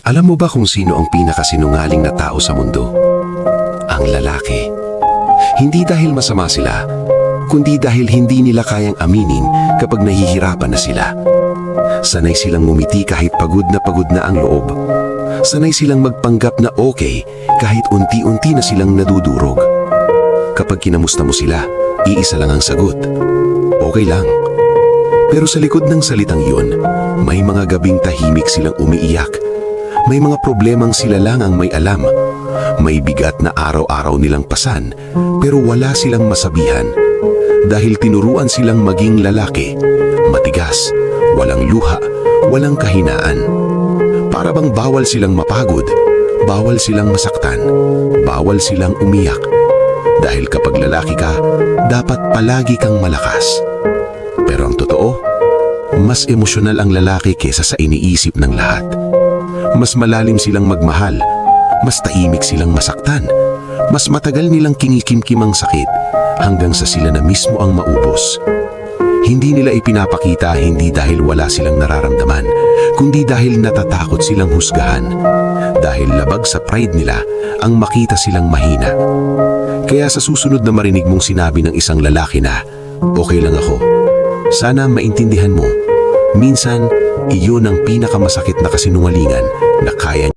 Alam mo ba kung sino ang pinakasinungaling na tao sa mundo? Ang lalaki. Hindi dahil masama sila, kundi dahil hindi nila kayang aminin kapag nahihirapan na sila. Sanay silang ngumiti kahit pagod na ang loob. Sanay silang magpanggap na okay kahit unti-unti na silang nadudurog. Kapag kinamusta mo sila, iisa lang ang sagot. Okay lang. Pero sa likod ng salitang yun, may mga gabing tahimik silang umiiyak. May mga problemang sila lang ang may alam. May bigat na araw-araw nilang pasan, pero wala silang masabihan. Dahil tinuruan silang maging lalaki, matigas, walang luha, walang kahinaan. Para bang bawal silang mapagod, bawal silang masaktan, bawal silang umiyak. Dahil kapag lalaki ka, dapat palagi kang malakas. Pero ang totoo, mas emosyonal ang lalaki kesa sa iniisip ng lahat. Mas malalim silang magmahal, mas tahimik silang masaktan, mas matagal nilang kinikimkim ang sakit hanggang sa sila na mismo ang maubos. Hindi nila ipinapakita hindi dahil wala silang nararamdaman, kundi dahil natatakot silang husgahan. Dahil labag sa pride nila ang makita silang mahina. Kaya sa susunod na marinig mong sinabi ng isang lalaki na, okay lang ako, sana maintindihan mo, minsan iyon ang pinakamasakit na kasinungalingan na kaya